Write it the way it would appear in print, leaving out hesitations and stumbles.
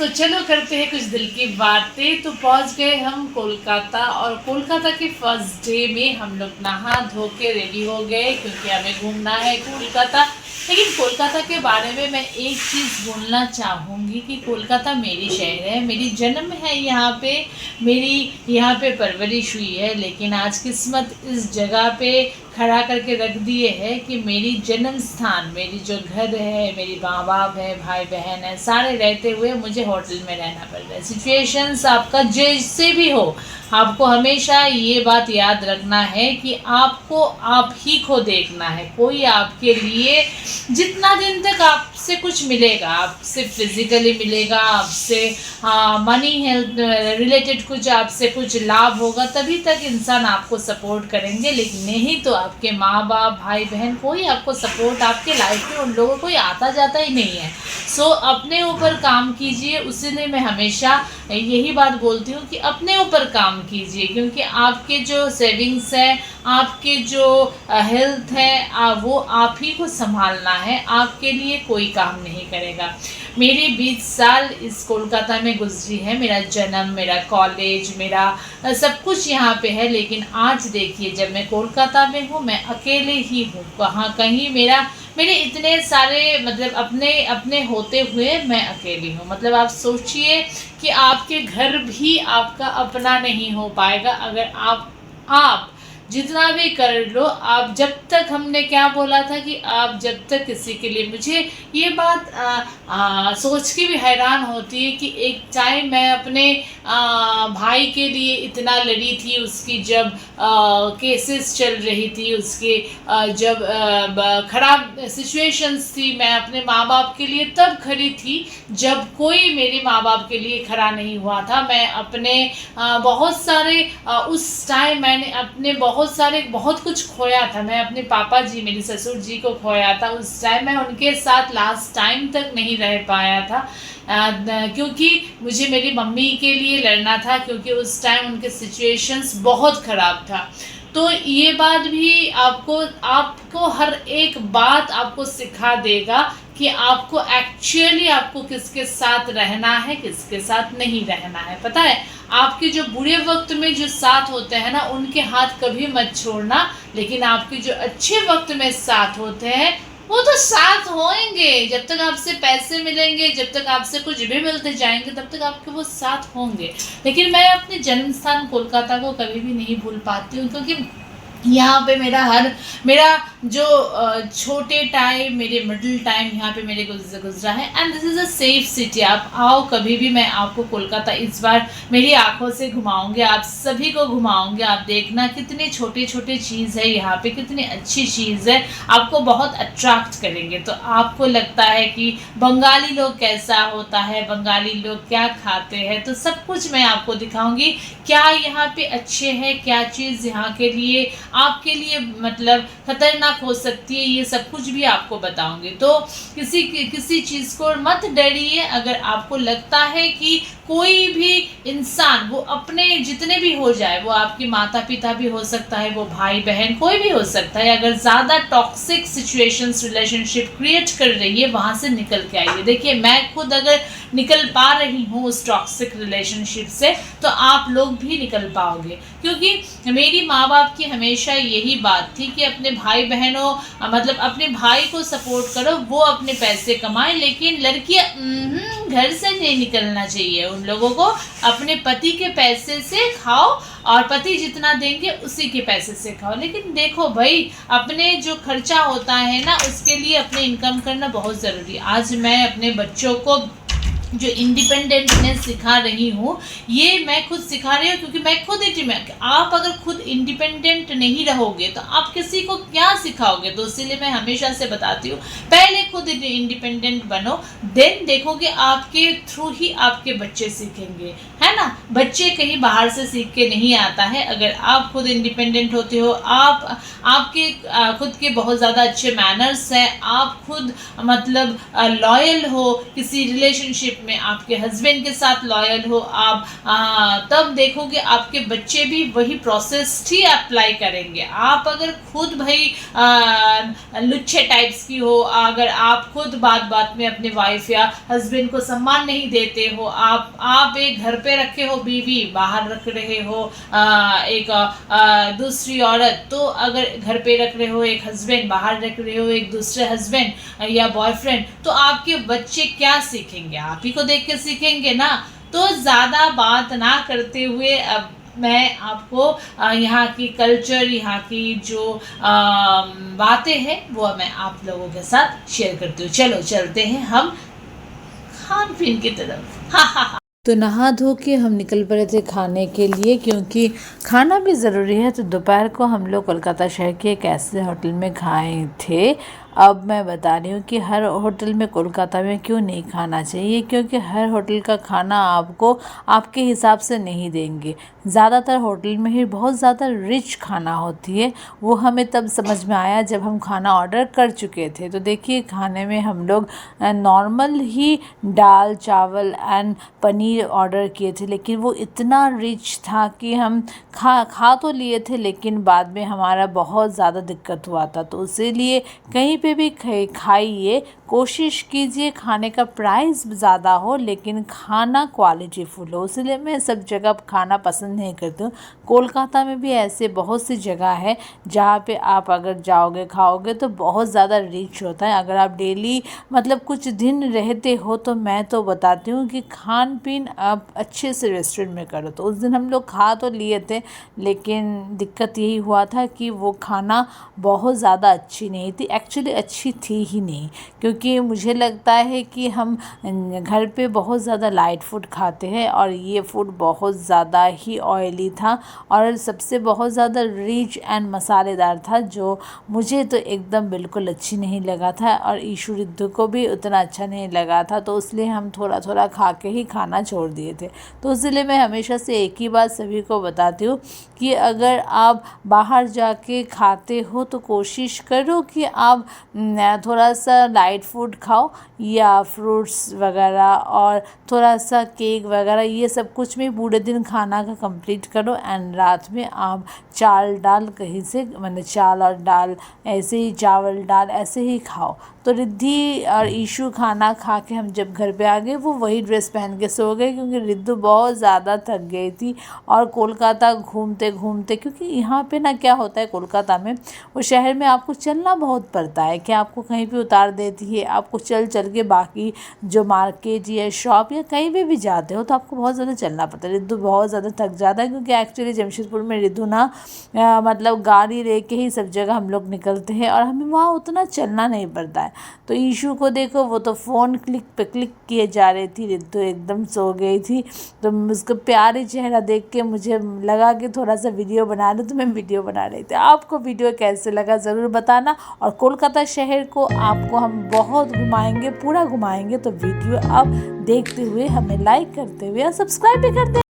तो चलो करते हैं कुछ दिल की बातें। तो पहुंच गए हम कोलकाता, और कोलकाता के फर्स्ट डे में हम लोग नहा धो के रेडी हो गए क्योंकि हमें घूमना है कोलकाता। लेकिन कोलकाता के बारे में मैं एक चीज़ बोलना चाहूँगी कि कोलकाता मेरी शहर है, मेरी जन्म है यहाँ पे, मेरी यहाँ पे परवरिश हुई है। लेकिन आज किस्मत इस जगह पे खड़ा करके रख दिए है कि मेरी जन्म स्थान, मेरी जो घर है, मेरी माँ बाप है, भाई बहन है, सारे रहते हुए मुझे होटल में रहना पड़ रहा है। सिचुएशंस आपका जैसे भी हो, आपको हमेशा ये बात याद रखना है कि आपको आप ही को देखना है। कोई आपके लिए जितना दिन तक आपसे कुछ मिलेगा, आपसे फिजिकली मिलेगा, आपसे मनी हेल्थ रिलेटेड कुछ आपसे कुछ लाभ होगा, तभी तक इंसान आपको सपोर्ट करेंगे। लेकिन नहीं तो आपके माँ बाप, भाई बहन, कोई आपको सपोर्ट आपके लाइफ में उन लोगों को आता जाता ही नहीं है। सो अपने ऊपर काम कीजिए। उसीलिए मैं हमेशा यही बात बोलती हूँ कि अपने ऊपर काम कीजिए, क्योंकि आपके जो सेविंग्स है, आपके जो हेल्थ है, वो आप ही को संभालना है। आपके लिए कोई काम नहीं करेगा। मेरी 20 साल इस कोलकाता में गुजरी है। मेरा जन्म, मेरा कॉलेज, मेरा सब कुछ यहाँ पे है। लेकिन आज देखिए, जब मैं कोलकाता में हूँ, मैं अकेले ही हूँ। वहाँ कहीं मेरे इतने सारे मतलब अपने होते हुए मैं अकेली हूँ। मतलब आप सोचिए कि आपके घर भी आपका अपना नहीं हो पाएगा अगर आप जितना भी कर लो। आप जब तक, हमने क्या बोला था कि आप जब तक किसी के लिए, मुझे ये बात सोच के भी हैरान होती है कि एक टाइम मैं अपने भाई के लिए इतना लड़ी थी। उसकी जब केसेस चल रही थी, उसके जब ख़राब सिचुएशंस थी, मैं अपने माँ बाप के लिए तब खड़ी थी जब कोई मेरे माँ बाप के लिए खड़ा नहीं हुआ था। मैं अपने बहुत सारे उस टाइम मैंने अपने बहुत कुछ खोया था। मैं अपने पापा जी, मेरे ससुर जी को खोया था। उस टाइम मैं उनके साथ लास्ट टाइम तक नहीं रह पाया था, क्योंकि मुझे मेरी मम्मी के लिए लड़ना था, क्योंकि उस टाइम उनके सिचुएशंस बहुत ख़राब था। तो ये बात भी आपको हर एक बात आपको सिखा देगा कि आपको एक्चुअली आपको किसके साथ रहना है, किसके साथ नहीं रहना है। पता है, आपके जो बुरे वक्त में जो साथ होते हैं ना, उनके हाथ कभी मत छोड़ना। लेकिन आपके जो अच्छे वक्त में साथ होते हैं, वो तो साथ होंगे। जब तक आपसे पैसे मिलेंगे, जब तक आपसे कुछ भी मिलते जाएंगे, तब तक आपके वो साथ होंगे। लेकिन मैं अपने जन्म स्थान कोलकाता को कभी भी नहीं भूल पाती हूँ, क्योंकि यहाँ पे मेरा जो छोटे टाइम, मेरे मिडिल टाइम यहाँ पे मेरे गुजरा है। And this is a safe city. आप आओ कभी भी, मैं आपको कोलकाता इस बार मेरी आंखों से घुमाऊंगी, आप सभी को घुमाऊंगी। आप देखना कितने छोटे छोटे चीज़ है यहाँ पे, कितनी अच्छी चीज़ है, आपको बहुत अट्रैक्ट करेंगे। तो आपको लगता है कि बंगाली लोग कैसा होता है, बंगाली लोग क्या खाते हैं, तो सब कुछ मैं आपको दिखाऊंगी। क्या यहाँ पे अच्छे हैं, क्या चीज़ यहाँ के लिए आपके लिए मतलब खतरनाक हो सकती है, ये सब कुछ भी आपको बताऊंगी। तो किसी चीज़ को मत डरिए। अगर आपको लगता है कि कोई भी इंसान, वो अपने जितने भी हो जाए, वो आपके माता पिता भी हो सकता है, वो भाई बहन कोई भी हो सकता है, अगर ज़्यादा टॉक्सिक सिचुएशंस रिलेशनशिप क्रिएट कर रही है, वहाँ से निकल के आइए। देखिए, मैं खुद अगर निकल पा रही हूँ उस टॉक्सिक रिलेशनशिप से, तो आप लोग भी निकल पाओगे। क्योंकि मेरी माँ बाप की हमेशा यही बात थी कि अपने भाई बहनों, मतलब अपने भाई को सपोर्ट करो, वो अपने पैसे कमाए, लेकिन लड़कियाँ घर से नहीं निकलना चाहिए। उन लोगों को अपने पति के पैसे से खाओ, और पति जितना देंगे उसी के पैसे से खाओ। लेकिन देखो भाई, अपने जो खर्चा होता है ना, उसके लिए अपने इनकम करना बहुत ज़रूरी है। आज मैं अपने बच्चों को जो इंडिपेंडेंटनेस सिखा रही हूँ, ये मैं खुद सिखा रही हूँ, क्योंकि मैं खुद आप अगर खुद इंडिपेंडेंट नहीं रहोगे तो आप किसी को क्या सिखाओगे। तो इसीलिए मैं हमेशा से बताती हूँ, पहले खुद इंडिपेंडेंट बनो, देन देखोगे आपके थ्रू ही आपके बच्चे सीखेंगे, है ना। बच्चे कहीं बाहर से सीख के नहीं आता है। अगर आप खुद इंडिपेंडेंट होते हो, आपके खुद के बहुत ज़्यादा अच्छे मैनर्स हैं, आप खुद मतलब लॉयल हो किसी रिलेशनशिप रिलेशनशिप में आपके हस्बैंड के साथ लॉयल हो आप, तब देखोगे आपके बच्चे भी वही प्रोसेस ही अप्लाई करेंगे। आप अगर खुद भाई लुच्छे टाइप्स की हो, अगर आप खुद बात बात में अपने वाइफ या हस्बैंड को सम्मान नहीं देते हो, आप एक घर पे रखे हो बीवी, बाहर रख रहे हो एक दूसरी औरत, तो अगर घर पे रख रहे हो एक हस्बैंड, बाहर रख रहे हो एक दूसरे हस्बैंड या बॉयफ्रेंड, तो आपके बच्चे क्या सीखेंगे? आप ही को देख के सीखेंगे ना। तो ज़्यादा बात ना करते हुए अब मैं आपको यहाँ की कल्चर, यहाँ की जो बातें हैं वो मैं आप लोगों के साथ शेयर करती हूँ। चलो चलते हैं हम खान पीन की तरफ। तो नहा धो के हम निकल पड़े थे खाने के लिए, क्योंकि खाना भी ज़रूरी है। तो दोपहर को हम लोग कोलकाता शहर के एक ऐसे होटल में खाए थे। अब मैं बता रही हूँ कि हर होटल में कोलकाता में क्यों नहीं खाना चाहिए, क्योंकि हर होटल का खाना आपको आपके हिसाब से नहीं देंगे। ज़्यादातर होटल में ही बहुत ज़्यादा रिच खाना होती है। वो हमें तब समझ में आया जब हम खाना ऑर्डर कर चुके थे। तो देखिए खाने में हम लोग नॉर्मल ही दाल चावल एंड पनीर ऑर्डर किए थे, लेकिन वो इतना रिच था कि हम खा तो लिए थे, लेकिन बाद में हमारा बहुत ज़्यादा दिक्कत हुआ था। तो इसीलिए कहीं पे भी खाइए, कोशिश कीजिए खाने का प्राइस ज़्यादा हो लेकिन खाना क्वालिटीफुल हो। इसलिए मैं सब जगह खाना पसंद नहीं करती हूँ। कोलकाता में भी ऐसे बहुत सी जगह है जहाँ पे आप अगर जाओगे खाओगे तो बहुत ज़्यादा रिच होता है। अगर आप डेली मतलब कुछ दिन रहते हो तो मैं तो बताती हूँ कि खान पीन आप अच्छे से रेस्टोरेंट में करो। तो उस दिन हम लोग खा तो लिए थे, लेकिन दिक्कत यही हुआ था कि वो खाना बहुत ज़्यादा अच्छी नहीं थी। एक्चुअली अच्छी थी ही नहीं, क्योंकि मुझे लगता है कि हम घर पे बहुत ज़्यादा लाइट फूड खाते हैं और ये फूड बहुत ज़्यादा ही ऑयली था और सबसे बहुत ज़्यादा रिच एंड मसालेदार था, जो मुझे तो एकदम बिल्कुल अच्छी नहीं लगा था और ईशु रिद्धू को भी उतना अच्छा नहीं लगा था। तो इसलिए हम थोड़ा थोड़ा खा के ही खाना छोड़ दिए थे। तो इसलिए मैं हमेशा से एक ही बात सभी को बताती हूँ कि अगर आप बाहर जाके खाते हो तो कोशिश करो कि आप थोड़ा सा लाइट फूड खाओ या फ्रूट्स वगैरह और थोड़ा सा केक वगैरह, ये सब कुछ भी पूरे दिन खाना का कंप्लीट करो एंड रात में आप चावल दाल कहीं से मतलब चावल और दाल ऐसे ही चावल दाल ऐसे ही खाओ। तो रिद्धि और ईशु खाना खा के हम जब घर पे आ गए वो वही ड्रेस पहन के सो गए, क्योंकि रिद्धु बहुत ज़्यादा थक गई थी। और कोलकाता घूमते घूमते, क्योंकि यहाँ पे ना क्या होता है कोलकाता में, वो शहर में आपको चलना बहुत पड़ता है कि आपको कहीं पे उतार देती है, आपको चल चल के बाकी जो मार्केट या शॉप या कहीं भी जाते हो तो आपको बहुत ज़्यादा चलना पड़ता है। रिद्धु बहुत ज़्यादा थक जाता है, क्योंकि एक्चुअली जमशेदपुर में रिद्धु ना मतलब गाड़ी लेके ही सब जगह हम लोग निकलते हैं और हमें वहाँ उतना चलना नहीं पड़ता है। तो ईशू को देखो वो तो फ़ोन क्लिक पे क्लिक किए जा रही थी, रिद्धु एकदम सो गई थी। तो उसका प्यारी चेहरा देख के मुझे लगा कि थोड़ा सा वीडियो बना लूँ, तो मैं वीडियो बना रही थी। आपको वीडियो कैसे लगा ज़रूर बताना। और कोलकाता शहर को आपको हम बहुत घुमाएंगे, पूरा घुमाएंगे। तो वीडियो आप देखते हुए हमें लाइक करते हुए और सब्सक्राइब भी करते